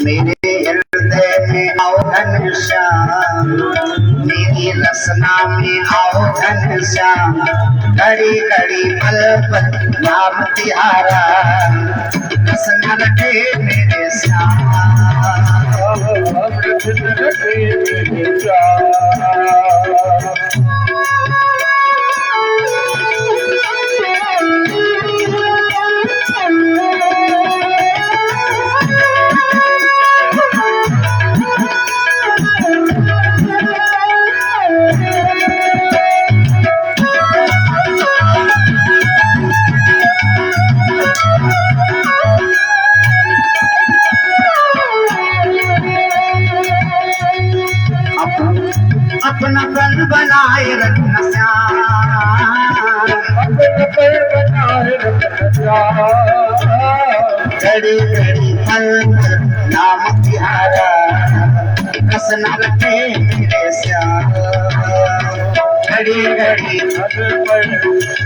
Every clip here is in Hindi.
मेरे हृदय में आओ घनश्याम, मेरी रसना में आओ घनश्याम, घड़ी घड़ी पल पल नाम तिहारा, रसना रखे मेरे श्याम, रसना रखे मेरे श्याम। अपना बल बनाए रखना श्याम, अपना बल बनाए रखना श्याम, घड़ी घड़ी पल नाम तिहारा, रसना रखे मेरे श्याम, घड़ी घड़ी पल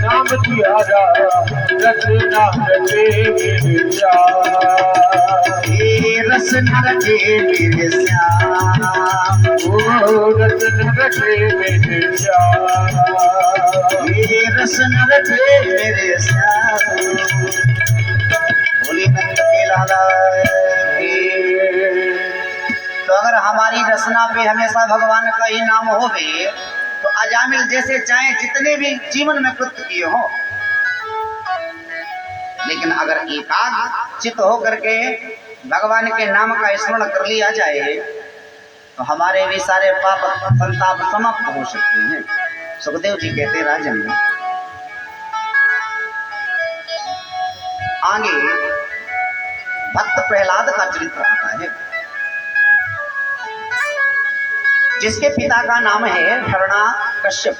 नाम तिहारा, रसना रखे मेरे श्याम, रसना रखे मेरे श्याम, रसना रखे मेरे श्याम, रसना रखे मेरे श्याम। बोली नंद के लाला। तो अगर हमारी रसना पे हमेशा भगवान का ही नाम हो गए तो अजामिल जैसे चाहे जितने भी जीवन में कृत्य किए हो, लेकिन अगर एकाग्र चित्त हो करके भगवान के नाम का स्मरण कर लिया जाए तो हमारे भी सारे पाप संताप समाप्त हो सकते हैं। सुखदेव जी कहते हैं राजन में आगे भक्त प्रहलाद का चरित्र आता है, जिसके पिता का नाम है हिरण्याकश्यप,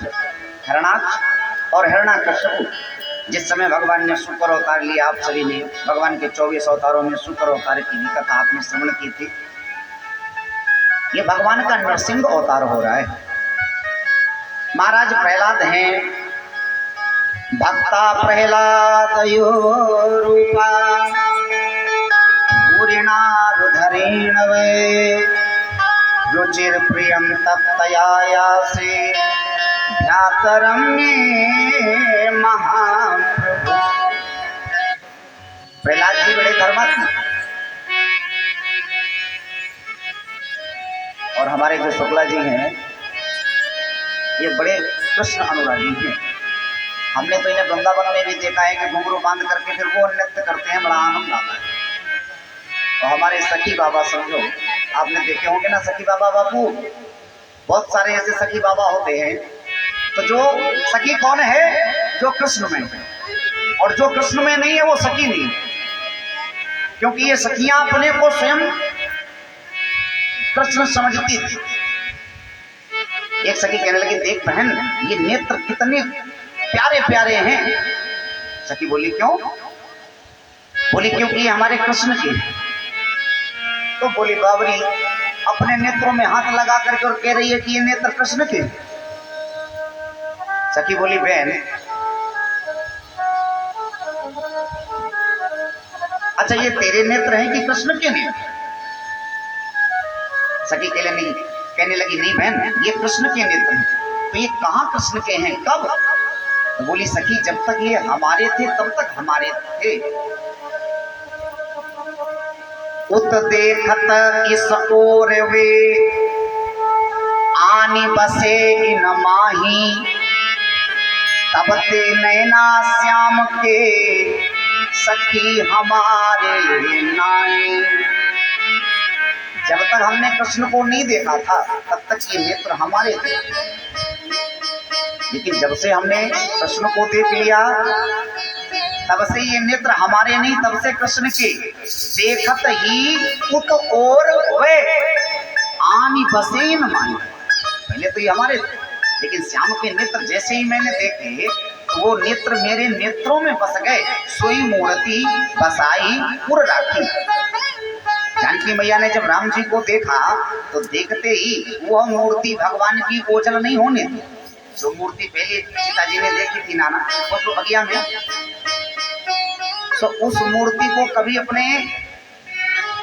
हिरण्याक्ष और हिरण्याकश्यप। जिस समय भगवान ने शुक्र अवतार लिया, आप सभी ने भगवान के 24 अवतारों में शुक्र अवतार की भी कथा आपने श्रवण की थी। ये भगवान का नरसिंह अवतार हो रहा है। महाराज प्रहलाद हैं, भक्ता प्रहलादयो रूपा पूर्णा रुधरेण वे, रुचिर प्रियम तप्तयायासे ध्यातरम्ये महाप्रभु। प्रहलाद जी बड़े धर्मात्मा और हमारे जो शुक्ला जी हैं ये बड़े कृष्ण अनुरागी हैं। हमने तो इन्हें वृंदावन में भी देखा है कि घुंघरू बांध करके फिर वो नृत्य करते हैं, बड़ा आनंद आता है। और हमारे सखी बाबा समझो, आपने देखे होंगे ना सखी बाबा बापू, बहुत सारे ऐसे सखी बाबा होते हैं। तो जो सखी कौन है? जो कृष्ण में है, और जो कृष्ण में नहीं है वो सखी नहीं है, क्योंकि ये सखियां अपने को स्वयं कृष्ण समझती थी। एक सखी कहने लगी, देख बहन ये नेत्र कितने प्यारे प्यारे हैं। सखी बोली क्यों? बोली क्योंकि ये हमारे कृष्ण के हैं। तो बोली बाबरी अपने नेत्रों में हाथ लगा करके और कह रही है कि ये नेत्र कृष्ण के। सखी बोली बहन अच्छा ये तेरे नेत्र हैं कि कृष्ण के नेत्र? सखी कहने लगी नहीं बहन ये कृष्ण के नेत्र हैं। तो ये कहाँ कृष्ण के हैं, कब? तो बोली सखी जब तक ये हमारे थे तब तक हमारे थे। उत देखत इस ओर वे आनी बसे इन माही, तब ते नैना श्याम के सखी हमारे नाई। जब तक हमने कृष्ण को नहीं देखा था तब तक ये नेत्र हमारे थे, लेकिन जब से हमने कृष्ण को देख लिया तब से ये नेत्र हमारे नहीं, तब से कृष्ण के। देखत ही उत और वे आनी बसे न मानी, पहले तो ये हमारे थे, लेकिन श्याम के नेत्र जैसे ही मैंने देखे तो वो नेत्र मेरे नेत्रों में बस गए। सोई मूर्ति बसाई पुर राखी। जानकी मैया ने जब राम जी को देखा तो देखते ही वह मूर्ति भगवान की ओझल नहीं होने दी। जो मूर्ति पहले सीता जी ने देखी थी नाना, वो तो बगिया में तो उस मूर्ति को कभी अपने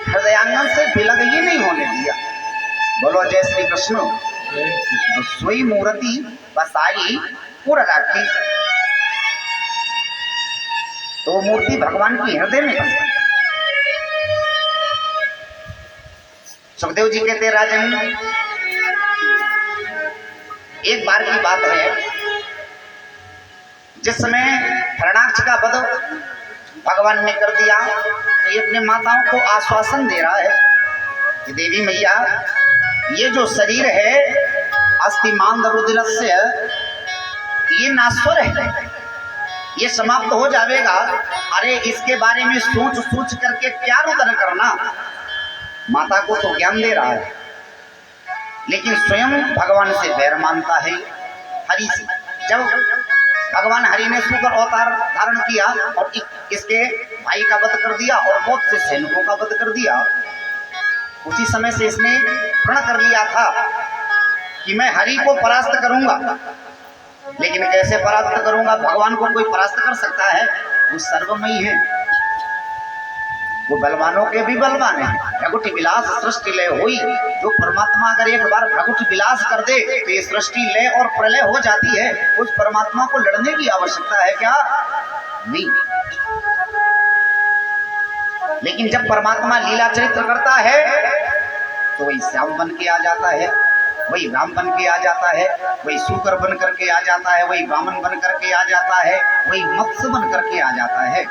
हृदयांगन से विलग ही नहीं होने दिया। बोलो जय श्री कृष्ण। तो सोई मूर्ति बसाई पूरा राखी, तो मूर्ति भगवान की हृदय में बसी। सुखदेव जी कहते राजन, एक बार की बात है, जिस समय हरणाक्ष का वध भगवान ने कर दिया, तो ये अपने माताओं को आश्वासन दे रहा है कि देवी मैया, ये जो शरीर है अस्थिमान रुद्रस्य, ये नाश्वर है, ये समाप्त हो जाएगा। अरे इसके बारे में सोच सोच करके क्या रुदन करना। माता को तो ज्ञान दे रहा है, लेकिन स्वयं भगवान से वैर मानता है हरि से। जब भगवान हरि ने सुकर अवतार धारण किया और इसके भाई का वध कर दिया और बहुत से सैनिकों का वध कर दिया, उसी समय से इसने प्रण कर लिया था कि मैं हरि को परास्त करूंगा। लेकिन कैसे परास्त करूंगा? भगवान को कोई परास्त कर सकता है? वो सर्वमयी है, वो बलवानों के भी बलवान है। भ्रगुट विलास सृष्टि लय हुई। जो परमात्मा अगर एक बार भ्रगुट विलास कर दे तो ये सृष्टि लय और प्रलय हो जाती है। उस परमात्मा को लड़ने की आवश्यकता है क्या? नहीं। लेकिन जब परमात्मा लीला चरित्र करता है तो वही श्याम बन के आ जाता है, वही राम बन के आ जाता है, वही सूकर बन करके आ जाता है, वही वामन बन करके आ जाता है, वही मत्स्य बन करके आ जाता है।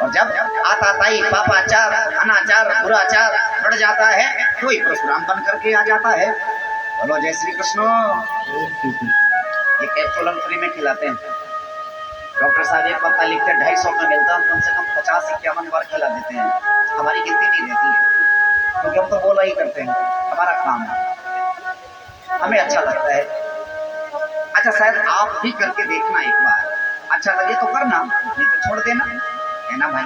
और जब आताताई पापाचार अनाचार दुराचार बढ़ जाता है तो वही परशुराम बन करके आ जाता है। बोलो जय श्री कृष्ण। ये कैप्सूल फ्री में खिलाते हैं। डॉक्टर साहब एक पत्ता लिखते 250 का मिलता है, कम से कम 50-51 बार खिला देते हैं। हमारी गिनती नहीं रहती है, क्योंकि हम तो बोला ही करते हैं, हमारा काम है, हमें अच्छा लगता है। अच्छा, शायद आप भी करके देखना एक बार, अच्छा लगे तो करना, नहीं तो छोड़ देना, है ना भाई।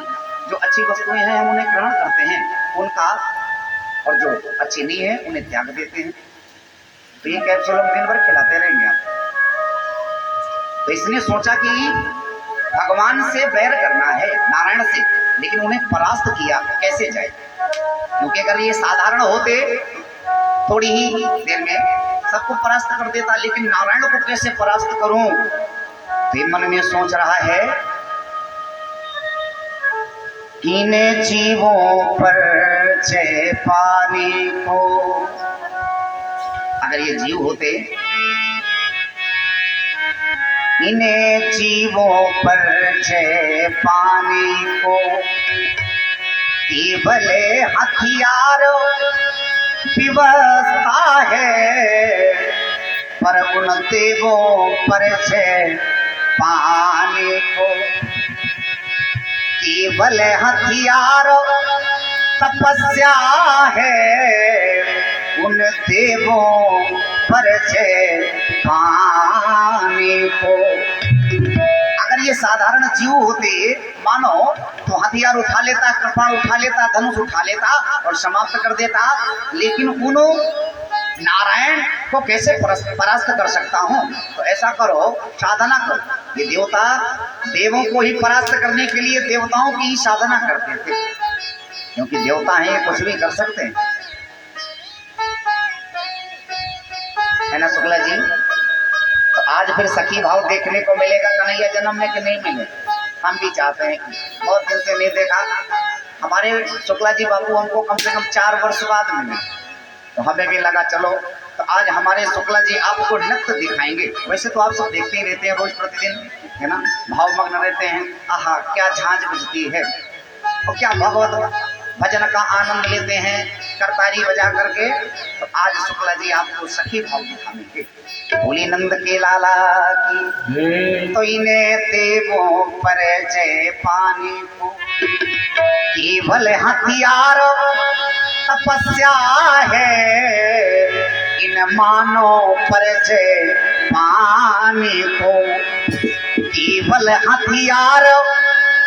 जो अच्छी वस्तुएं हैं हम उन्हें ग्रहण करते हैं उनका, और जो अच्छी नहीं है उन्हें त्याग देते हैं। तो ये कैप्सूल हम दिन भर खिलाते रहेंगे आप। तो इसने सोचा कि भगवान से वैर करना है, नारायण से, लेकिन उन्हें परास्त किया कैसे जाए, क्योंकि अगर ये साधारण होते थोड़ी ही देर में सबको परास्त कर देता, लेकिन नारायण को कैसे परास्त करूं। तो ये मन में सोच रहा है, किन्हें जीवों पर जय पाने को, अगर ये जीव होते, इन्हें जीवों पर जय पाने को केवल हथियार व्यवस्था है, पर उन देवों पर जय पाने को केवल हथियार तपस्या है, उन देवों पर जय पाने को। अगर ये साधारण जीव होते मानो तो हथियार उठा लेता, कृपाण उठा लेता, धनुष उठा लेता और समाप्त कर देता, लेकिन उन नारायण को कैसे परास्त कर सकता हूं। तो ऐसा करो, साधना करो। ये देवता देवों को ही परास्त करने के लिए देवताओं की ही साधना करते थे, क्योंकि देवता हैं, ये कुछ भी कर सकते हैं, है ना शुक्ला जी। तो आज फिर सखी भाव देखने को मिलेगा कन्हैया जन्म में कि नहीं मिलेगा? हम भी चाहते हैं, बहुत दिन से नहीं देखा। हमारे शुक्ला जी बाबू हमको कम से कम 4 वर्ष बाद मिले, तो हमें भी लगा चलो, तो आज हमारे शुक्ला जी आपको नृत्य दिखाएंगे। वैसे तो आप सब देखते ही रहते हैं रोज प्रतिदिन, है ना, भावमग्न रहते हैं। आहा, क्या झांझ बजती है और क्या भगवत भजन का आनंद लेते हैं करतारी बजा करके। तो आज शुक्ला जी आपको सखी भाव दिखाएंगे। भोली नंद के लाला की, तो इन्हें देवों पर जय पाने को केवल हथियार तपस्या है, इन मानो पर जय पाने को केवल हथियार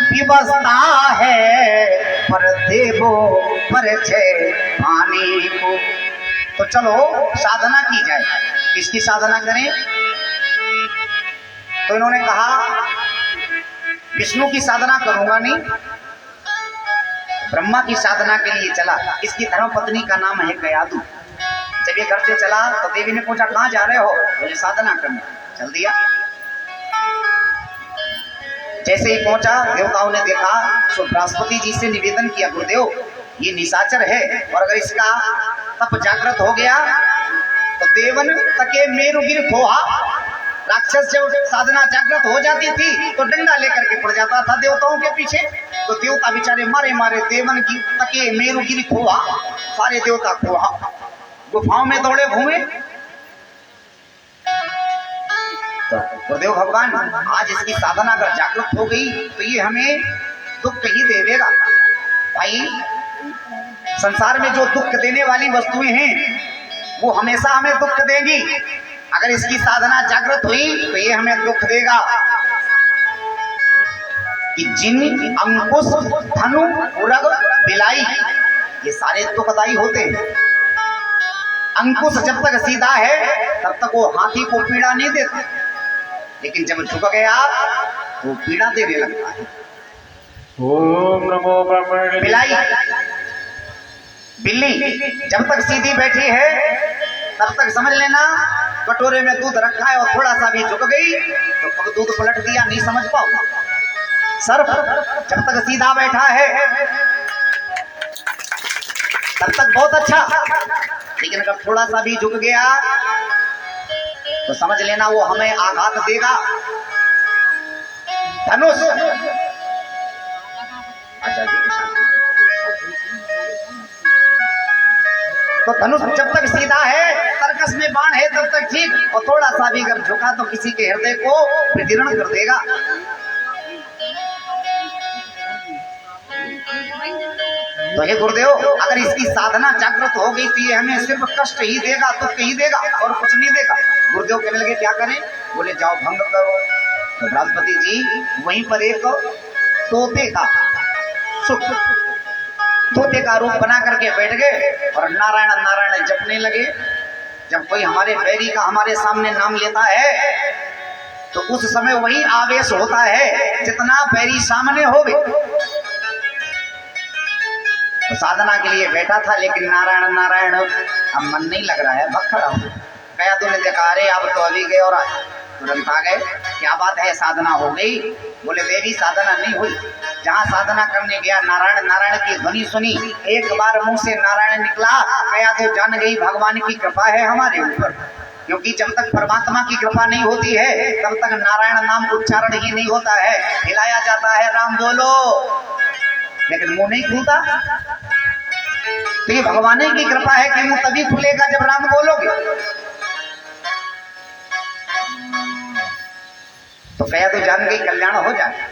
व्यवस्था है, पर देवों पर जय पाने को। तो चलो साधना की जाए। किसकी साधना करें? तो इन्होंने कहा विष्णु की साधना करूंगा नहीं, ब्रह्मा की साधना के लिए चला। इसकी धर्म पत्नी का नाम है कयादु। जब ये घर से चला तो देवी ने पूछा कहाँ जा रहे हो? मुझे साधना करने। चल दिया। जैसे ही पहुंचा देवताओं ने देखा तो बृहस्पति जी से निवेदन किया, गुरुदेव ये निशाचर है और अगर इसका तप जागृत हो गया तो देवन तके मेरुगिर खोहा। राक्षस जब साधना जागृत हो जाती थी तो डंडा लेकर के पड़ जाता था देवताओं के पीछे। तो देवता बेचारे मारे मारे देवन की तके मेरुगिर खोहा, सारे देवता खोहा, गुफाओं में दौड़े घूमे। तो गुरुदेव भगवान आज इसकी साधना अगर जागृत हो गई तो ये हमें दुख ही देगा। भाई संसार में जो दुख देने वाली वस्तुएं हैं वो हमेशा हमें दुख देंगी। अगर इसकी साधना जागृत हुई तो ये हमें दुख देगा। कि जिन अंकुश धनु उरग बिलाई, ये सारे दुखदायी होते हैं। अंकुश जब तक सीधा है तब तक वो हाथी को पीड़ा नहीं देता, लेकिन जब झुक गया तो पीड़ा देने लगता है। ओम नमो ब्रह्मणे। बिलाई बिल्ली जब तक सीधी बैठी है तब तक समझ लेना कटोरे में दूध रखा है और थोड़ा सा भी झुक गई तो कब दूध पलट दिया नहीं समझ पाओ। सर्प जब तक सीधा बैठा है तब तक बहुत अच्छा, लेकिन अगर थोड़ा सा भी झुक गया तो समझ लेना वो हमें आघात देगा। धनुष अच्छा जी, तो धनुष जब तक सीधा है, तरकस में बाण है तब तक ठीक, और थोड़ा सा भी अगर झुका तो किसी के हृदय को विदीर्ण कर देगा। तो हे गुरुदेव अगर इसकी साधना जागृत हो गई तो ये हमें सिर्फ कष्ट ही देगा, दुख ही देगा और कुछ नहीं देगा। गुरुदेव कहने लगे क्या करें? बोले जाओ भंग करो। तो बृहस्पति जी वहीं पर एक तोते का सुख तोते का रूप बना करके बैठ गए और नारायण नारायण जपने लगे। जब कोई हमारे बैरी का हमारे सामने नाम लेता है तो उस समय वही आवेश होता है जितना बैरी सामने हो गए। तो साधना के लिए बैठा था लेकिन नारायण नारायण अब मन नहीं लग रहा है, भग खड़ा हो गया। तूने देखा अरे अब तो अभी गए और तुरंत आ गए, क्या बात है साधना हो गई? बोले देवी साधना नहीं हुई। जहाँ साधना करने गया नारायण नारायण की ध्वनि सुनी, एक बार मुंह से नारायण निकला, गया तो जान गई भगवान की कृपा है हमारे ऊपर। क्योंकि जब तक परमात्मा की कृपा नहीं होती है तब तक नारायण नाम उच्चारण ही नहीं होता है। हिलाया जाता है राम बोलो, लेकिन मुंह नहीं खुलता। तो ये भगवान की कृपा है कि मुंह तभी खुलेगा जब राम बोलोगे। तो कया तो जान गई कल्याण हो जाए।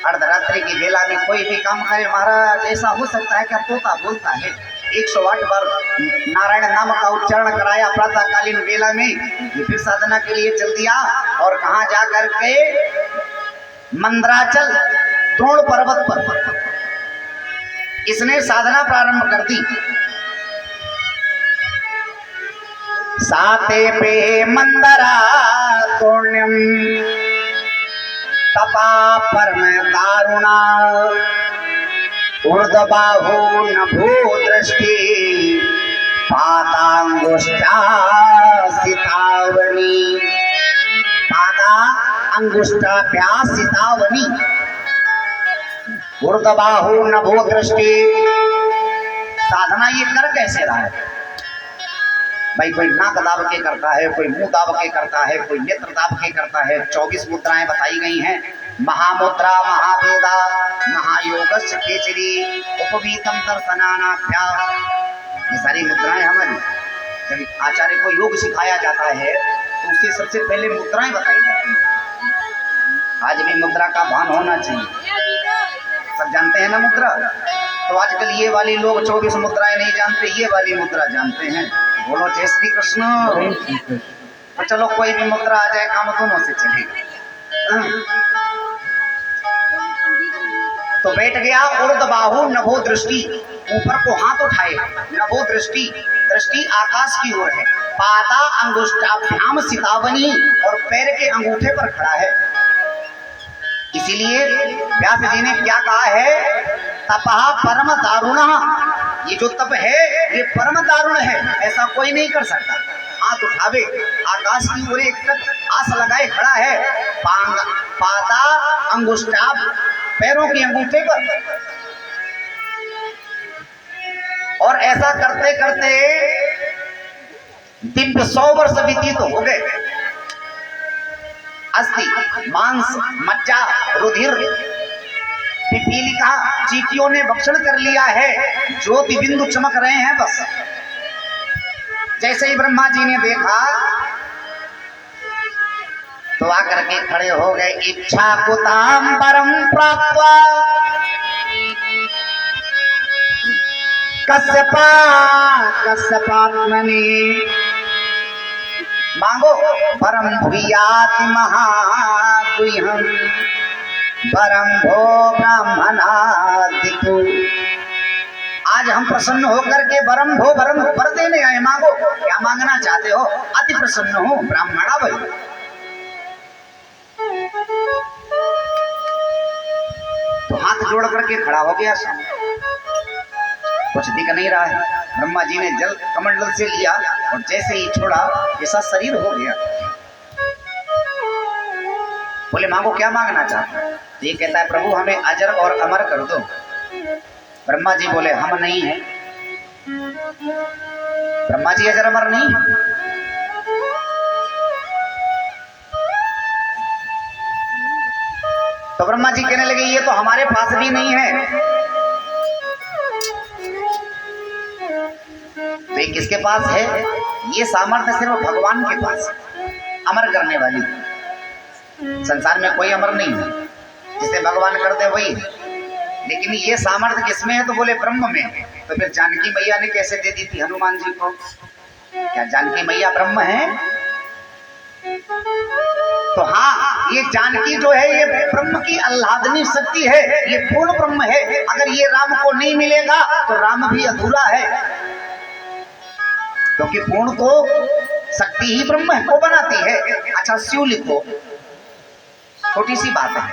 अर्धरात्रि की बेला में कोई भी काम करे महाराज, ऐसा हो सकता है कि तोता बोलता है। 108 बार नारायण नाम का उच्चारण कराया प्रातःकालीन बेला में। ये फिर साधना के लिए चल दिया और कहाँ जा करके मंदराचल द्रोण पर्वत पर इसने साधना प्रारंभ कर दी। साते पे मंदरा तोण्यम तपा परम दारुणा ऊर्ध्वबाहु नभो दृष्टि पादांगुष्ठा सितावनी पादा अंगुष्ठाभ्या सितावनी ऊर्ध्वबाहु नभो दृष्टि। साधना ये कर कैसे रहा है भाई? कोई नाक दाब के करता है, कोई मुंह दाब के करता है, कोई नेत्र दाब के करता है। 24 मुद्राएं बताई गई हैं। महामुद्रा महावेदा महायोगस्य केचरी उपवीतम दर्शनानाभ्या। ये सारी मुद्राएं हमारी। जब आचार्य को योग सिखाया जाता है तो उससे सबसे पहले मुद्राएं बताई जाती हैं। आज भी मुद्रा का भान होना चाहिए। सब जानते हैं ना मुद्रा? तो आजकल ये वाली लोग 24 मुद्राएं नहीं जानते, ये वाली मुद्रा जानते हैं। बोलो जय श्री कृष्ण। तो चलो कोई भी मुद्रा आ जाए काम दोनों से चलेगा। तो बैठ गया ऊर्ध्वबाहु नभो दृष्टि, ऊपर को हाथ उठाए, नभो दृष्टि, दृष्टि आकाश की ओर है। पादा अंगुष्ठाभ्याम सितावनी, और पैर के अंगूठे पर खड़ा है। इसीलिए व्यास जी ने क्या कहा है, तपहा परम दारुण, ये जो तप है ये परम दारुण है, ऐसा कोई नहीं कर सकता। हाथ उठावे आकाश की ओर एक तक आस लगाए खड़ा है, पादा अंगुष्ठा पैरों की अंगूठे पर, और ऐसा करते करते दिव्य 100 वर्ष व्यतीत हो गए। अस्थि मांस मज्जा रुधिर पिपीलिका चींटियों ने भक्षण कर लिया है, ज्योति बिंदु चमक रहे हैं बस। जैसे ही ब्रह्मा जी ने देखा तो आकर के खड़े हो गए। इच्छा कुताम परम प्राप्त्वा कश्यपात्मनि, मांगो परम भूयाति महागुह्यम परम भो ब्राह्मणादिकु। आज हम प्रसन्न होकर के परम भो परम वर देने आए, मांगो क्या मांगना चाहते हो, अति प्रसन्न हो ब्राह्मणा भाई। तो हाथ जोड़ करके खड़ा हो गया, कुछ दिख नहीं रहा है। ब्रह्मा जी ने जल कमंडल से लिया और जैसे ही छोड़ा ऐसा शरीर हो गया। बोले मांगो क्या मांगना चाहते, ये कहता है प्रभु हमें अजर और अमर कर दो। ब्रह्मा जी बोले हम नहीं है। ब्रह्मा जी अजर अमर नहीं है। तो ब्रह्मा जी कहने लगे ये तो हमारे पास भी नहीं है। तो ये किसके पास है, ये सामर्थ्य सिर्फ भगवान के पास है, अमर करने वाली। संसार में कोई अमर नहीं है, जिसे भगवान कर दे वही है। लेकिन ये सामर्थ्य किसमें है, तो बोले ब्रह्म में है। तो फिर जानकी मैया ने कैसे दे दी थी हनुमान जी को, क्या जानकी मैया ब्रह्म है? तो हाँ, ये जानकी जो है ये ब्रह्म की आह्लादनी शक्ति है, ये पूर्ण ब्रह्म है। अगर ये राम को नहीं मिलेगा तो राम भी अधूरा है, क्योंकि पूर्ण तो शक्ति ही ब्रह्म को बनाती है। अच्छा शिव लिखो, छोटी सी बात है,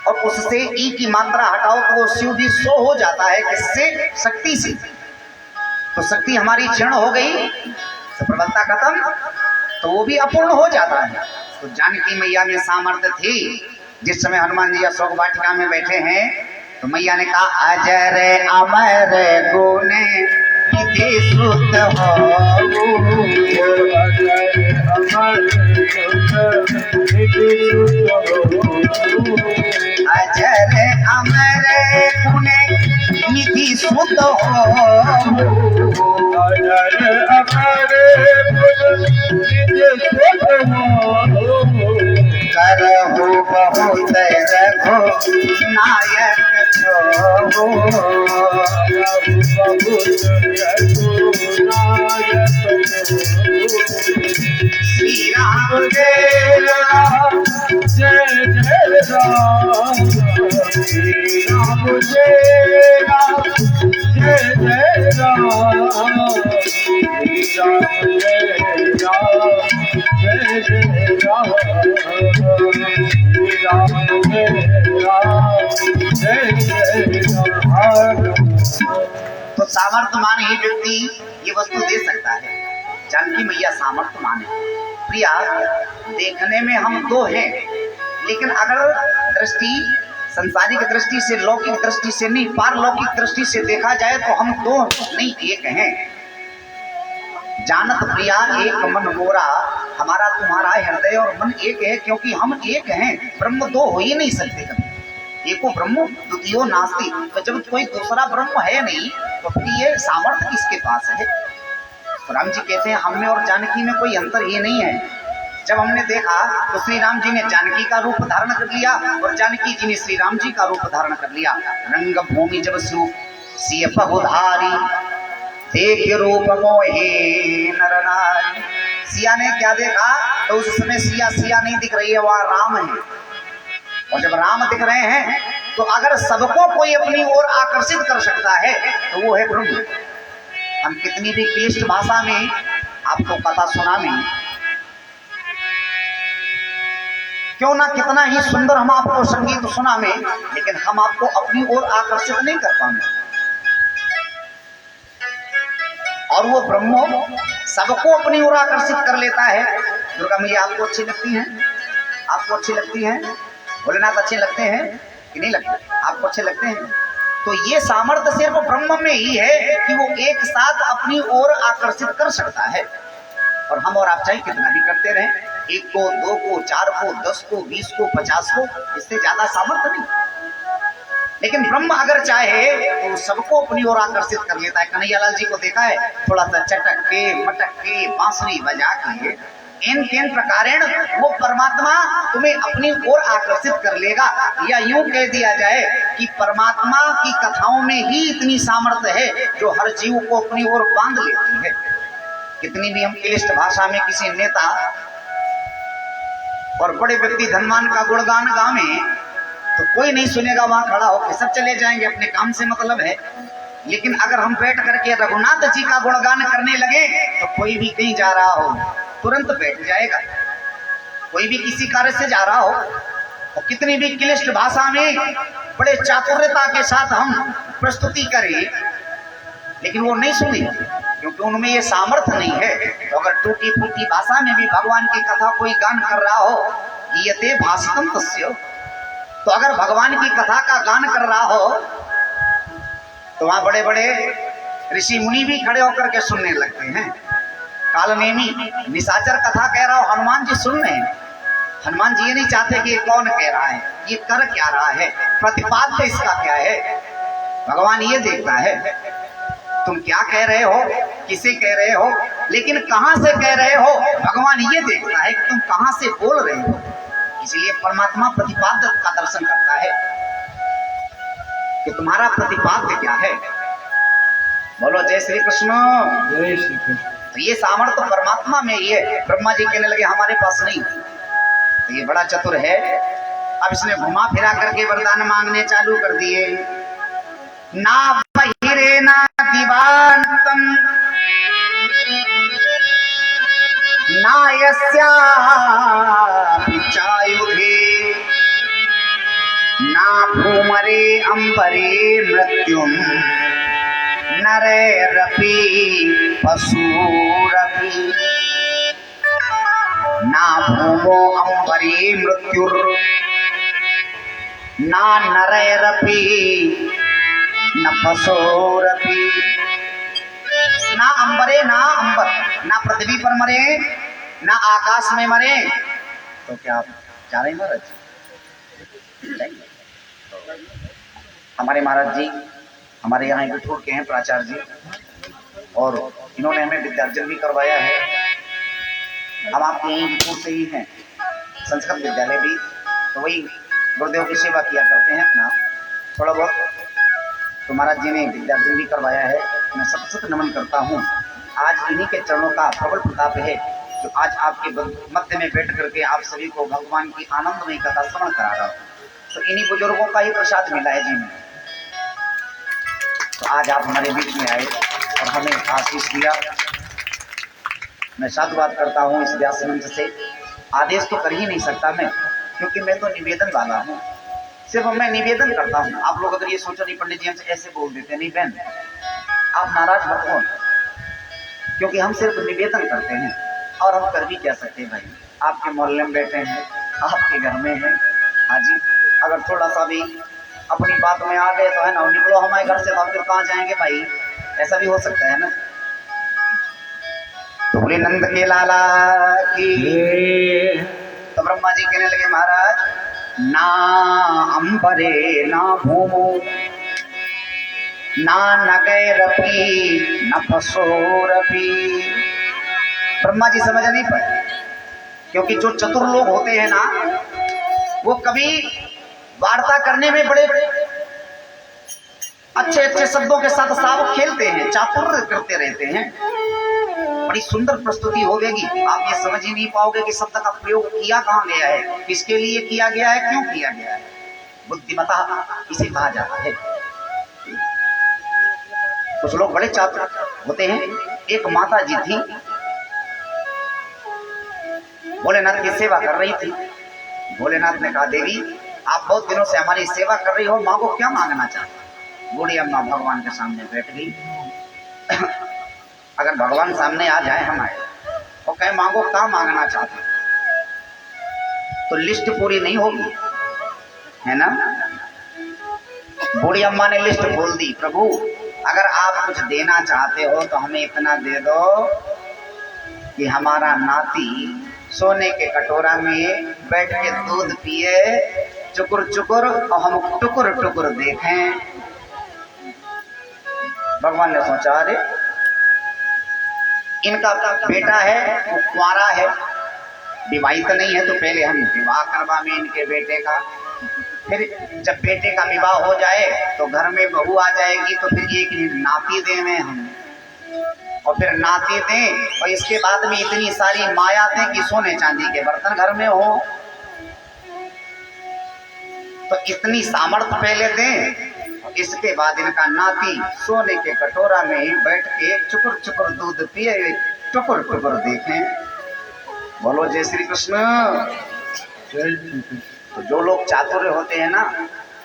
और उससे ई की मात्रा हटाओ तो वो शिव भी 100 हो जाता है। किससे? शक्ति से। तो शक्ति हमारी क्षीण हो गई तो प्रबलता खत्म, तो वो भी अपूर्ण हो जाता है। तो जानकी मैया में सामर्थ्य थी। जिस समय हनुमान जी अशोक वाटिका में बैठे हैं तो मैया ने कहा अजर अमर गुने निधि सुत हो, अजर अमर गुने निधि सुत हो, अजर अमर करहु बहुत रघु नायक छो, श्री राम जय राम जय जय राम, श्री राम जय राम जय जय राम, श्री राम जय राम जय जय राम, श्री राम जय राम जय जय राम। तो सामर्थ्यमान ही व्यक्ति ये वस्तु दे सकता है। जानकी मैया सामर्थ्यमान है। प्रिया, देखने में हम दो हैं, लेकिन अगर दृष्टि संसारिक दृष्टि से, लौकिक दृष्टि से नहीं, पारलौकिक दृष्टि से देखा जाए तो हम दो नहीं एक हैं। जानत प्रिया एक मन मोरा, हमारा तुम्हारा हृदय और मन एक है, क्योंकि हम एक हैं। ब्रह्म दो हो ही नहीं सकते कभी। एको ब्रह्म द्वितीयो नास्ति। तो जब कोई दूसरा ब्रह्म है नहीं तो फिर ये सामर्थ्य किसके पास है? तो राम जी कहते हैं हम में और जानकी में कोई अंतर ही नहीं है। जब हमने देखा तो श्री राम जी ने जानकी का रूप धारण कर लिया और जानकी जी ने श्री राम जी का रूप धारण कर लिया। रंग भूमि जब सिय बहुधारी, देख रूप मोहे नर नारी। सिया ने क्या देखा? तो उस समय सिया सिया नहीं दिख रही है, वह राम है। और जब राम दिख रहे हैं तो अगर सबको कोई अपनी ओर आकर्षित कर सकता है तो वो है ब्रह्म। हम कितनी भी क्लिष्ट भाषा में आपको कथा सुना में, क्यों ना कितना ही सुंदर हम आपको संगीत सुना में, लेकिन हम आपको अपनी ओर आकर्षित नहीं कर पाएंगे। और वो ब्रह्मो सबको अपनी ओर आकर्षित कर लेता है। दुर्गा मैया आपको अच्छी लगती हैं? आपको अच्छी लगती हैं? भोलेनाथ अच्छे लगते हैं कि नहीं लगते? आपको अच्छे लगते हैं? तो ये सामर्थ्य सिर्फ ब्रह्म में ही है कि वो एक साथ अपनी ओर आकर्षित कर सकता है। और हम और आप चाहे कितना भी करते रहें, 1 को, 2 को, 4 को, 10 को, 20 को, 50 को, इससे ज्यादा सामर्थ्य नहीं। लेकिन ब्रह्म अगर चाहे तो सबको अपनी ओर आकर्षित कर लेता है। कन्हैयालाल जी को देखा है, थोड़ा सा चटक के, मटक के, बांसुरी बजा के, इन प्रकारेण वो परमात्मा तुम्हें अपनी ओर आकर्षित कर लेगा। या यूं कह दिया जाए कि परमात्मा की कथाओं में ही इतनी सामर्थ्य है जो हर जीव को अपनी ओर बांध लेती है। कितनी भी हम क्लिष्ट भाषा में किसी नेता और बड़े व्यक्ति धनवान का गुणगान गावे तो कोई नहीं सुनेगा, वहां खड़ा होकर सब चले जाएंगे, अपने काम से मतलब है। लेकिन अगर हम बैठ करके रघुनाथ जी का गुणगान करने लगे तो कोई भी कहीं जा रहा हो तुरंत बैठ जाएगा। कोई भी किसी कार्य से जा रहा हो और कितनी भी क्लिष्ट भाषा में बड़े चातुर्यता के साथ हम प्रस्तुति करें, लेकिन वो नहीं सुनेंगे क्योंकि उनमें ये सामर्थ्य नहीं है। तो अगर टूटी फूटी भाषा में भी भगवान की कथा कोई गान कर रहा हो, गीयते भाषितम तस्य, तो अगर भगवान की कथा का गान कर रहा हो तो वहां बड़े बड़े ऋषि मुनि भी खड़े होकर के सुनने लगते हैं। कालनेमी निशाचर कथा कह रहा हो, हनुमान जी सुन रहे हैं। हनुमान जी ये नहीं चाहते कि ये कौन कह रहा है, ये कर क्या रहा है, प्रतिपाद्य इसका क्या है। भगवान ये देखता है तुम क्या कह रहे हो, किसे कह रहे हो, लेकिन कहां से कह रहे हो, भगवान ये देखता है कि तुम कहां से बोल रहे हो। इसलिए परमात्मा प्रतिपाद्य का दर्शन करता है कि तुम्हारा प्रतिपाद्य क्या है। बोलो जय श्री कृष्ण। जय श्री कृष्ण। तो ये सामर्थ्य परमात्मा में ही है। ब्रह्मा जी कहने लगे हमारे पास नहीं। तो ये बड़ा चतुर है। अब इसने घुमा फिरा करके वरदान मांगने चालू कर दिए। ना बहिरे ना दिवान्तम ना यस्यापि चायुधे ना भूमरे अंबरे मृत्युम नरैरपि पशुरपि। ना भूमो अंबरे मृत्युर ना नरैरपि न पशुरपि। ना अंबरे ना अंबर, ना पृथ्वी पर मरे ना आकाश में मरे। तो क्या आप जा रहे हैं महाराज? हमारे महाराज जी हमारे यहाँ बिठूर के हैं, प्राचार्य जी, और इन्होंने हमें विद्यार्जन भी करवाया है। हम आपके यहीं बिठूर से ही हैं, संस्कृत विद्यालय भी, तो वही गुरुदेव की सेवा किया करते हैं अपना थोड़ा बहुत। तो महाराज जी ने विद्यार्जन भी करवाया है, मैं सत नमन करता हूँ। आज इन्हीं के चरणों का प्रबल प्रताप है जो आज आपके मध्य में बैठ करके आप सभी को भगवान की आनंदमयी कथा श्रवण करा रहा हूँ। तो इन्हीं बुजुर्गों का ही प्रसाद मिला है जी में। तो आज आप हमारे बीच में आए और हमें आशीष दिया। मैं साधुवाद करता हूँ इस व्यास मंच से। आदेश तो कर ही नहीं सकता मैं, क्योंकि मैं तो निवेदन वाला हूँ। सिर्फ मैं निवेदन करता हूँ। आप लोग अगर ये सोचो नहीं पंडित जी हमसे ऐसे बोल देते, नहीं बहन आप नाराज मत हो, क्योंकि हम सिर्फ निवेदन करते हैं और हम कर भी क्या सकते हैं भाई। आपके मोहल्ले में बैठे हैं, आपके घर में हैं। हाँ जी, अगर थोड़ा सा भी अपनी बात में आ गए तो है ना, निकलो हमारे घर से, फिर कहाँ जाएंगे भाई, ऐसा भी हो सकता है ना। तो बोले नंद के लाला की। तो ब्रह्मा जी कहने लगे महाराज ना अंबरे ना भूमो ना नगैरपि न पशुरपि। ब्रह्मा जी समझ नहीं पाए, क्योंकि जो चतुर लोग होते हैं ना वो कभी वार्ता करने में बड़े अच्छे अच्छे शब्दों के साथ साफ खेलते हैं, चातुर्य करते रहते हैं। बड़ी सुंदर प्रस्तुति होगी, आप ये समझ ही नहीं पाओगे कि शब्द का प्रयोग किया कहाँ गया है, किसके लिए किया गया है, क्यों किया गया है। बुद्धिमता इसे कहा जाता है। कुछ लोग बड़े चातुर होते हैं। एक माता जी थी, भोलेनाथ की सेवा कर रही थी। भोलेनाथ ने कहा, देवी आप बहुत दिनों से हमारी सेवा कर रही हो, मांगो, क्या मांगना चाहते। बूढ़ी अम्मा भगवान के सामने बैठ गई। अगर भगवान सामने आ जाए हमारे तो कहे मांगो, क्या मांगना चाहते, तो लिस्ट पूरी नहीं होगी, है ना। बूढ़ी अम्मा ने लिस्ट खोल दी, प्रभु अगर आप कुछ देना चाहते हो तो हमें इतना दे दो कि हमारा नाती सोने के कटोरा में बैठ के दूध पिए, चुकुर चुकुर, और हम टुकुर टुकुर देखें। भगवान ने सोचा, अरे इनका बेटा है, वो कुंवारा है, विवाहित नहीं है, तो पहले हम विवाह करवाएं इनके बेटे का। फिर जब बेटे का विवाह हो जाए तो घर में बहू आ जाएगी, तो फिर एक नाती देवें हम, और फिर नाती दें, और इसके बाद में इतनी सारी माया दें कि सोने चांदी के बर्तन घर में हो। तो इतनी सामर्थ्य पहले दें, इसके बाद इनका नाती सोने के कटोरा में बैठ के चुकुर चुकुर दूध पिए, टुकुर टुकुर देखें। बोलो जय श्री कृष्ण। तो जो लोग चातुर्य होते हैं ना,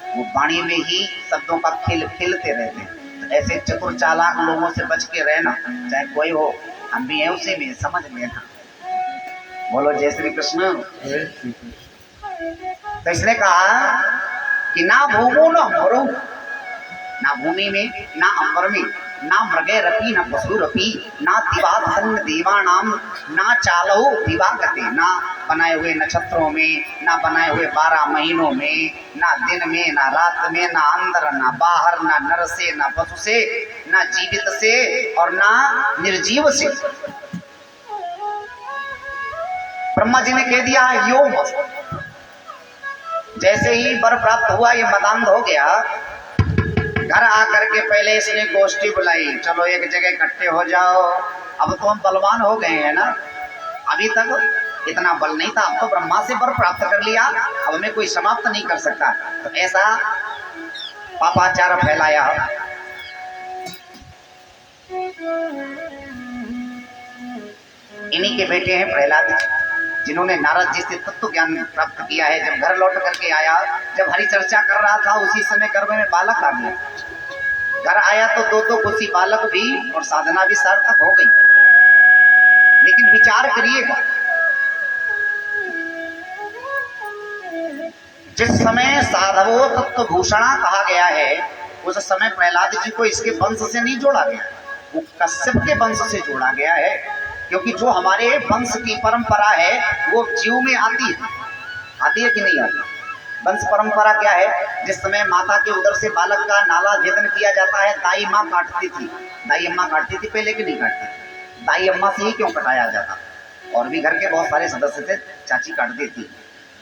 वो वाणी में ही शब्दों का खेल खेलते रहते हैं। तो ऐसे चतुर चालाक लोगों से बच के रहना, चाहे कोई हो, हम भी हैं उसी में, समझ लेना। बोलो जय श्री कृष्ण। तो इसने कहा कि ना भूमो न मरो, ना भूमि में, ना अंबर में, ना मृगे रपी, ना पशु रपी, ना दिवासन देवानाम, ना चालहो दिवागते, ना बनाए हुए नक्षत्रों में, ना बनाए हुए 12 महीनों में, ना दिन में, ना रात में, ना अंदर, ना बाहर, ना नर से, ना पशु से, ना जीवित से, और ना निर्जीव से। ब्रह्मा जी ने कह दिया यो। जैसे ही वर प्राप्त हुआ, ये मदांध हो गया, घर आकर के पहले इसने गोष्ठी बुलाई, चलो एक जगह इकट्ठे हो जाओ, अब तो हम बलवान हो गए हैं ना, अभी तक इतना बल नहीं था, अब तो ब्रह्मा से वर प्राप्त कर लिया, अब हमें कोई समाप्त नहीं कर सकता। तो ऐसा पापाचार फैलाया। इन्हीं के बेटे हैं प्रहलाद, जिन्होंने नारद जी से तत्व ज्ञान प्राप्त किया है। जब घर लौट करके आया, जब हरि चर्चा कर रहा था, उसी समय गर्भ में बालक आ गया। घर आया तो दो खुशी बालक भी और साधना भी सार्थक हो गई। लेकिन विचार करिएगा, जिस समय साधवो तत्व भूषणा कहा गया है, उस समय प्रहलाद जी को इसके वंश से नहीं जोड़ा गया, वो कश्यप के वंश से जोड़ा गया है। क्योंकि जो हमारे वंश की परंपरा है वो जीव में आती है कि नहीं आती। वंश परंपरा क्या है? जिस समय माता के उदर से बालक का नाला भेदन किया जाता है, दाई माँ काटती थी। दाई अम्मा काटती थी पहले, कि नहीं काटती थी? दाई अम्मा से ही क्यों कटाया जाता? और भी घर के बहुत सारे सदस्य थे, चाची काट देती,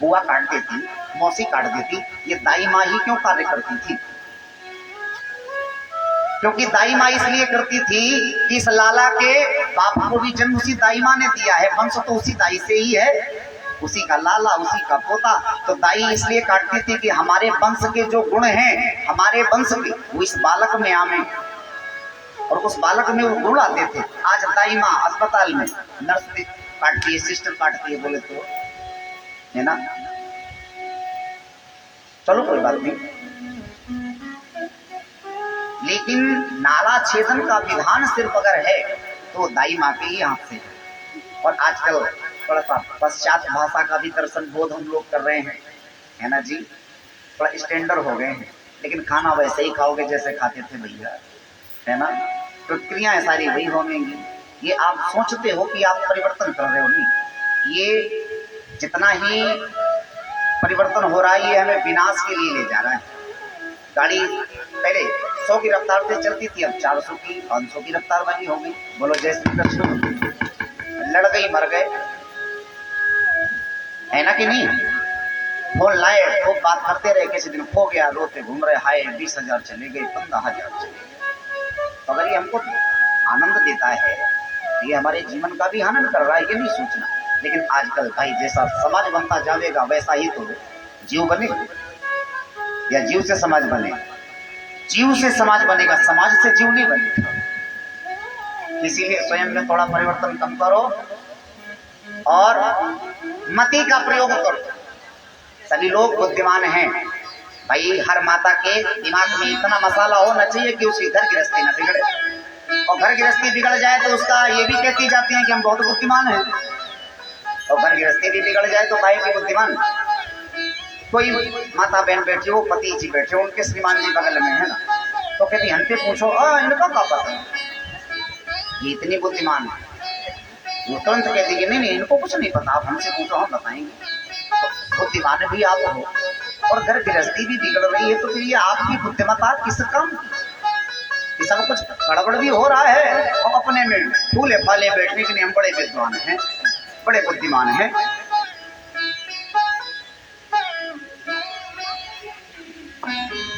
बुआ काट देती, मौसी काट देती, ये दाई माँ ही क्यों कार्य करती थी? क्योंकि दाई माँ इसलिए करती थी कि इस लाला के बाप को भी जन्म उसी दाई माँ ने दिया है, वंश तो उसी दाई से ही है, उसी का लाला, उसी का पोता। तो दाई इसलिए काटती थी कि हमारे वंश के जो गुण हैं, हमारे वंश के, वो इस बालक में आवे, और उस बालक में वो गुण आते थे। आज दाई माँ अस्पताल में नर्स काटती है, सिस्टर काटती है, बोले तो, है ना। चलो कोई बात नहीं, लेकिन नाला छेदन का विधान सिर्फ अगर है तो दाई माँ के ही हाथ से है। और आजकल थोड़ा सा पश्चात भाषा का भी दर्शन बोध हम लोग कर रहे हैं, है ना जी, थोड़ा स्टैंडर्ड हो गए हैं, लेकिन खाना वैसे ही खाओगे जैसे खाते थे भैया, है ना। प्रक्रियाएं सारी वही होंगी। ये आप सोचते हो कि आप परिवर्तन कर रहे हो, नहीं, ये जितना ही परिवर्तन हो रहा है ये हमें विनाश के लिए ले जा रहा है। गाड़ी पहले 100 की रफ्तार से चलती थी, अब 400 की 500 की रफ्तार वाली हो गई। बोलो जय श्री कृष्ण। लड़ गई, मर गए, है ना कि नहीं। फोन लाए, वो बात करते रहे, किसी दिन खो गया, रोते घूम रहे, हाय 20,000 चले गए, 15,000 चले गए। तो अगर ये हमको आनंद देता है, ये हमारे जीवन का भी आनंद कर रहा है, ये नहीं सोचना। लेकिन आजकल भाई जैसा समाज बनता जाएगा वैसा ही तो जीव बने, या जीव से समाज बने। जीव से समाज बनेगा, समाज से जीव नहीं बनेगा। इसीलिए स्वयं में थोड़ा परिवर्तन कम करो और मति का प्रयोग करो। सभी लोग बुद्धिमान हैं भाई। हर माता के दिमाग में इतना मसाला होना चाहिए कि उसकी घर गृहस्थी न बिगड़े, और घर गृहस्थी बिगड़ जाए तो उसका ये भी कहती जाती है कि हम बहुत बुद्धिमान हैं, और घर गृहस्थी भी बिगड़ जाए तो काहे की बुद्धिमान। कोई माता बहन बैठी हो, पति जी बैठे हो, उनके श्रीमान जी बगल में है ना, तो कहती हमसे पूछो इनका क्या पता, ये इतनी बुद्धिमान है। वो तुरंत कहती कि नहीं इनको कुछ नहीं पता, आप हमसे पूछो हम बताएंगे। बुद्धिमान भी आप हो और घर गृहस्थी भी बिगड़ रही है, तो फिर ये आपकी बुद्धिमत्ता किस काम की? ये सब कुछ गड़बड़ भी हो रहा है, और अपने में फूले फाले बैठने के लिए हम बड़े विद्वान हैं, बड़े बुद्धिमान हैं।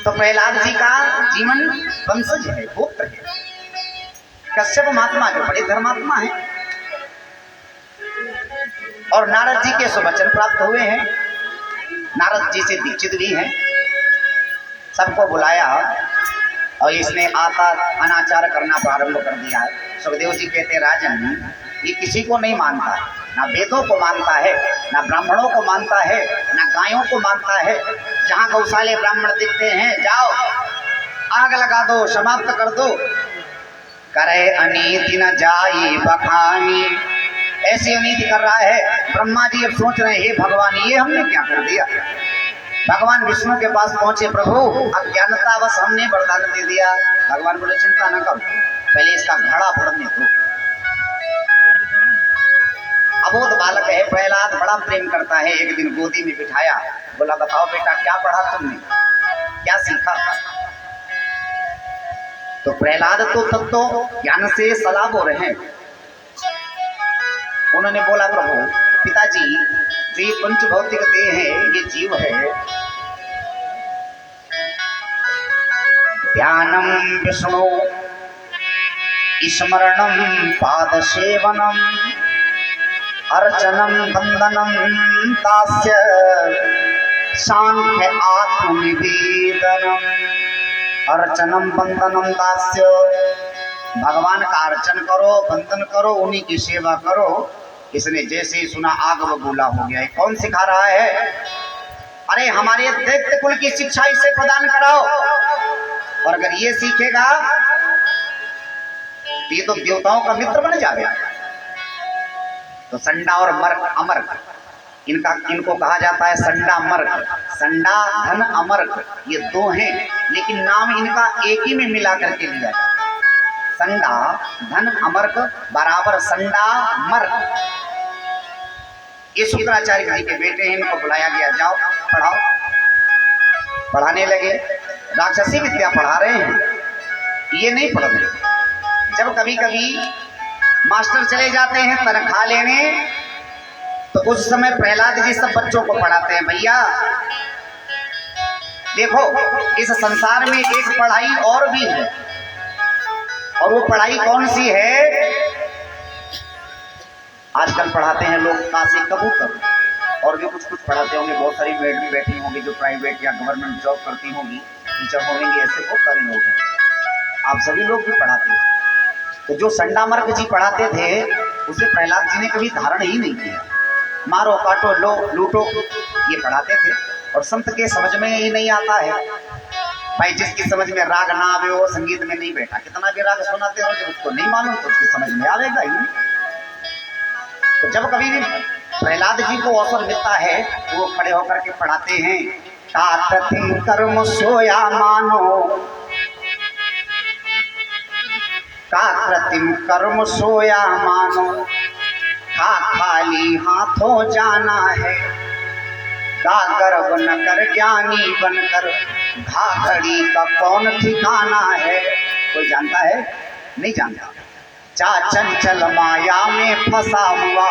तो प्रहलाद जी का जीवन वंशज है, गोत्र है। कश्यप महात्मा जो बड़े धर्मात्मा हैं, और नारद जी के सुवचन प्राप्त हुए हैं, नारद जी से दीक्षित भी हैं। सबको बुलाया और इसने आता अनाचार करना प्रारंभ कर दिया है। सुखदेव जी कहते राजन, ये किसी को नहीं मानता है, ना वेदों को मानता है, ना ब्राह्मणों को मानता है, ना गायों को मानता है। जहाँ गौशाले ब्राह्मण दिखते हैं जाओ आग लगा दो, समाप्त कर दो। करे अनीति न जाई बखानी, ऐसी अनीति कर रहा है। ब्रह्मा जी अब सोच रहे हैं हे भगवान ये हमने क्या कर दिया। भगवान विष्णु के पास पहुंचे, प्रभु अज्ञानतावश हमने वरदान दे दिया। भगवान बोले चिंता न करो, पहले इसका घड़ा फोड़ने दो। अबोध बालक है प्रहलाद, बड़ा प्रेम करता है। एक दिन गोदी में बिठाया, बोला बताओ बेटा क्या पढ़ा तुमने, क्या सीखा। तो प्रहलाद तो तत्व ज्ञान से सलाबोर हैं। उन्होंने बोला प्रभु पिताजी जो ये पंच भौतिक देह है, ये जीव है, ध्यानम विष्णु स्मरणम पाद सेवनम अर्चनम वंदनम तास्य सांख्य आत्मनिवेदनम। अर्चनम वंदनम दास्य, भगवान का अर्चन करो, वंदन करो, उन्हीं की सेवा करो। इसने जैसे ही सुना आग बबूला हो गया। कौन सिखा रहा है? अरे हमारे दैत्य कुल की शिक्षा इसे प्रदान कराओ, और अगर ये सीखेगा तो ये तो देवताओं का मित्र बन जाएगा। तो संडा और मर्क अमर्क, इनको कहा जाता है संडा मर्क। संडा धन अमर्क ये दो हैं, लेकिन नाम इनका एक ही में मिला करके लिया जाता है। संडा धन अमर्क बराबर संडा मर्क। ये शुक्राचार्य जी के बेटे हैं, इनको बुलाया गया, जाओ पढ़ाओ। पढ़ाने लगे, राक्षसी विद्या पढ़ा रहे हैं, ये नहीं पढ़ रहे। जब कभी कभी मास्टर चले जाते हैं तनख्वाह लेने, तो उस समय प्रहलाद जी सब बच्चों को पढ़ाते हैं। भैया देखो इस संसार में एक पढ़ाई और भी है, और वो पढ़ाई कौन सी है? आजकल पढ़ाते हैं लोग काशी कबूतर, और भी कुछ कुछ पढ़ाते होंगे। बहुत सारी मेडम बैठी होंगी जो प्राइवेट या गवर्नमेंट जॉब करती होंगी, टीचर होंगे, ऐसे बहुत सारे लोग हैं। आप सभी लोग भी पढ़ाते हैं। तो जो संडामर्क जी पढ़ाते थे उसे प्रहलाद जी ने कभी धारण ही नहीं किया। मारो काटो लो लूटो ये पढ़ाते थे, और संत के समझ में ही नहीं आता है भाई। जिसकी समझ में राग ना आवे वो संगीत में नहीं बैठा। कितना भी राग सुनाते हो, जब उसको नहीं मालूम तो उसकी समझ में आवेगा ही नहीं। तो जब कभी भी प्रहलाद जी को अवसर मिलता है तो वो खड़े होकर के पढ़ाते हैं। कातति कर्म सोया मानो, काकृतिम कर्म सोया मानो, खा खाली हाथों जाना है, गा गर्व न कर ज्ञानी बनकर, घाघड़ी का कौन ठिकाना है। कोई जानता है? नहीं जानता। चा चंचल माया में फंसा हुआ,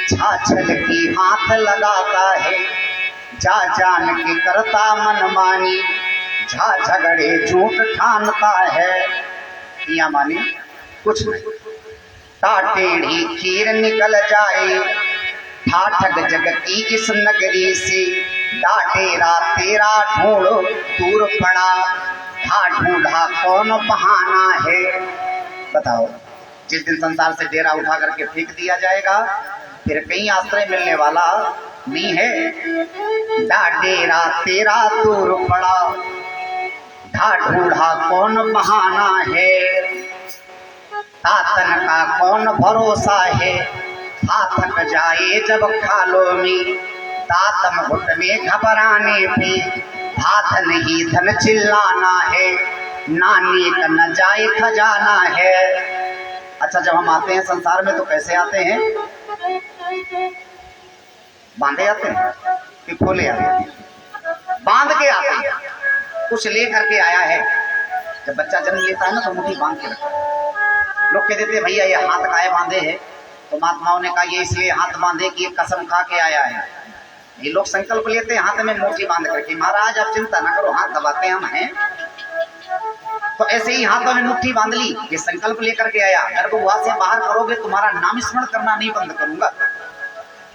छाछल की हाथ लगाता है, जा जान के करता मनमानी, झा झगड़े झूठ ठानता है। या मानी कुछ नहीं। टाटेढ़ी खीर निकल जाए, ठाठक जग की इस नगरी से, डाटेरा तेरा ढूंढ दूर पड़ा, ढा ढूंढा कौन बहाना है। बताओ, जिस दिन संसार से डेरा उठा करके फेंक दिया जाएगा, फिर कहीं आश्रय मिलने वाला नी है। डाडेरा तेरा दूर पड़ा, ढा ढूढ़ा कौन बहाना है, तातन का कौन भरोसा है, था थक जाए जब खालों में, तातम घुटने घबराने पे, भाधन ही धन चिल्लाना है, नानी का न जाए खजाना है। अच्छा, जब हम आते हैं संसार में तो कैसे आते हैं? बांधे आते हैं कि खोले आते हैं? बांध के आते हैं। कुछ ले करके आया है। जब बच्चा जन्म लेता है ना तो मुट्ठी बांध के रखता है। लोग कह देते हैं भैया ये हाथ काहे बांधे हैं? तो महात्माओं ने कहा ये इसलिए हाथ बांधे कि ये कसम खा के आया है। ये लोग संकल्प लेते हैं हाथ में मुट्ठी बांध करके, महाराज आप चिंता ना करो, हाथ दबाते हम हैं। तो ऐसे ही हाथों में मुट्ठी बांध ली, ये संकल्प लेकर के आया, गर्भगुहा से बाहर करोगे तुम्हारा नाम स्मरण करना नहीं बंद करूंगा,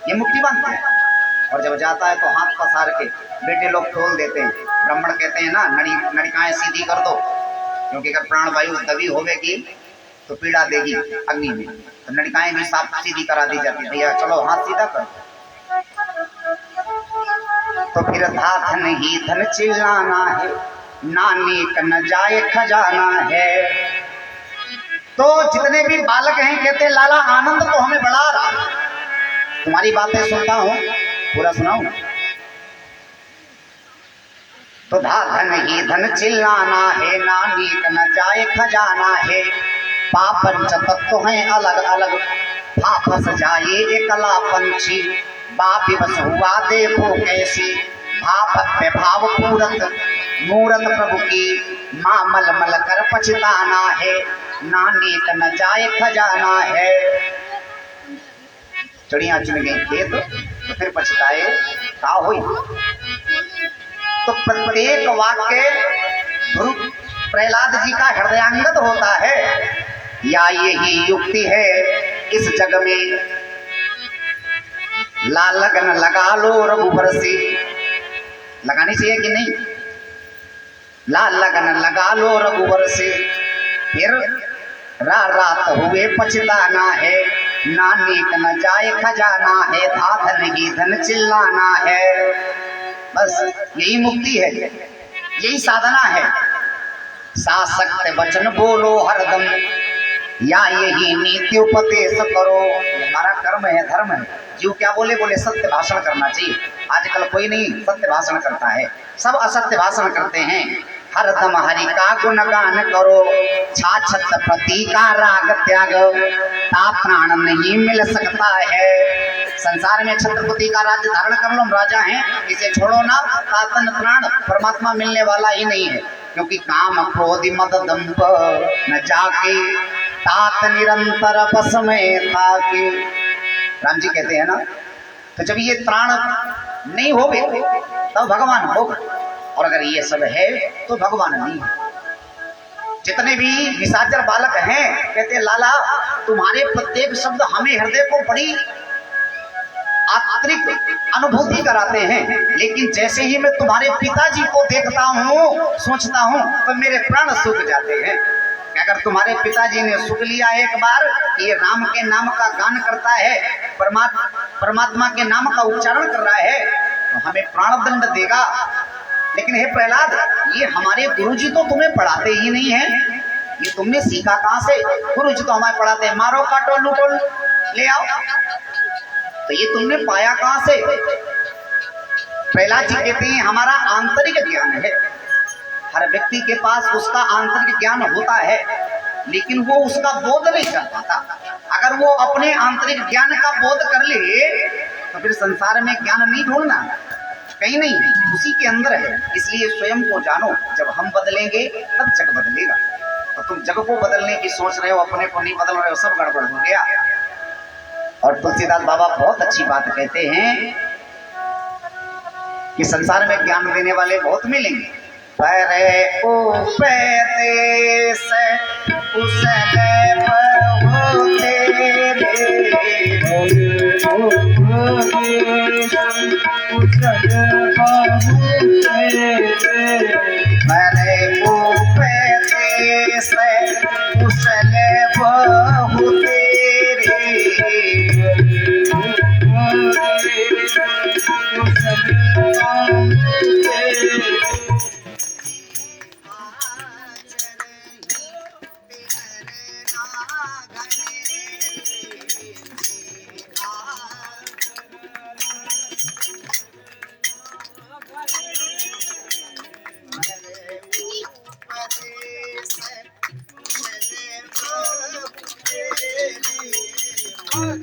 ये मुट्ठी बांधते हैं। और जब जाता है तो हाथ पसार के बेटे लोग खोल देते हैं। ब्राह्मण कहते हैं ना नड़िकाएं सीधी कर दो, क्योंकि अगर प्राण वायु दबी होगी तो पीड़ा देगी अग्नि में, तो नड़िकाएं भी साफ सीधी करा दी जाती है। भैया चलो हाथ सीधा कर। तो फिर था धन ही धन चिल्लाना है, नानी का न जाए खजाना है। तो जितने भी बालक हैं कहते लाला आनंद तो हमें बढ़ा रहा, तुम्हारी बातें सुनता हूं, पूरा सुनाऊं। तो धा धन ही धन चिल्लाना है, नानी का न जाए खजाना है, पापंच तत्व हैं अलग अलग, फंस जाए एकला पंछी, बाप बस हुआ देखो कैसी, भाप पे भाव पूरत मूरत प्रभु की, माँ मल मल कर पछताना है, नानी का न जाए खजाना है। चिड़िया चुन गई खेत तो फिर पछताए का हुई। तो प्रत्येक वाक्य प्रहलाद जी का हृदयांगत होता है, या यही युक्ति है इस जग में, ला लगन लगा लो रघुबर से, लगानी चाहिए कि नहीं? ला लगन लगा लो रघुबर से, फिर रात हुए पछताना है, नानी का न जाए खजाना है, था धन ही धन चिल्लाना है। बस यही मुक्ति है, यही साधना है। सासक्त वचन बोलो हरदम, या यही नीति उपदेश करो, हमारा कर्म है, धर्म है। जीव क्या बोले? बोले सत्य भाषण करना चाहिए। आजकल कोई नहीं सत्य भाषण करता है, सब असत्य भाषण करते हैं। हरदम हरि का गुणगान करो, छाछत प्रति का राग त्याग, ता प्राण नहीं मिल सकता है। संसार में छत्रपति का राज्य धारण कर लो, हम राजा हैं, इसे छोड़ो ना, तातन प्राण परमात्मा मिलने वाला ही नहीं है। क्योंकि काम क्रोध मद दंभ न जाके, तात निरंतर बस में था कि, राम जी कहते हैं ना। तो जब ये प्राण नहीं होगे तब भगवान होगा, और अगर ये सब है तो भगवान नहीं है। जितने भी निशाचर बालक हैं कहते लाला तुम्हारे प्रत्येक शब्द हमें हृदय को बड़ी आंतरिक अनुभूति कराते हैं, लेकिन जैसे ही मैं तुम्हारे पिताजी को देखता हूँ, सोचता हूँ, तो मेरे प्राण सूख जाते हैं। अगर तुम्हारे पिताजी ने सुख लिया एक बार, ये राम के नाम का गान करता है, परमात्मा के नाम का उच्चारण कर रहा है, तो हमें प्राणदंड देगा। लेकिन हे प्रहलाद, ये हमारे गुरुजी तो तुम्हें पढ़ाते ही नहीं है, ये तुमने सीखा कहां से? गुरुजी तो हमें पढ़ाते हैं, मारो काटो लूटो ले आओ, तो ये तुमने पाया कहां से? प्रहलाद जी कहते हैं हमारा आंतरिक ज्ञान है। हर व्यक्ति के पास उसका आंतरिक ज्ञान होता है, लेकिन वो उसका बोध नहीं कर पाता। अगर वो अपने आंतरिक ज्ञान का बोध कर ले तो फिर संसार में ज्ञान नहीं ढूंढना, कहीं नहीं है, उसी के अंदर है। इसलिए स्वयं को जानो, जब हम बदलेंगे तब जग बदलेगा। और तुम जग को बदलने की सोच रहे हो, अपने को नहीं बदल रहे हो, सब गड़बड़ हो गया। और तुलसीदास बाबा बहुत अच्छी बात कहते हैं कि संसार में ज्ञान देने वाले बहुत मिलेंगे। परे उपदेश उसने बहुते परे उपदेश उसने बहुते हरे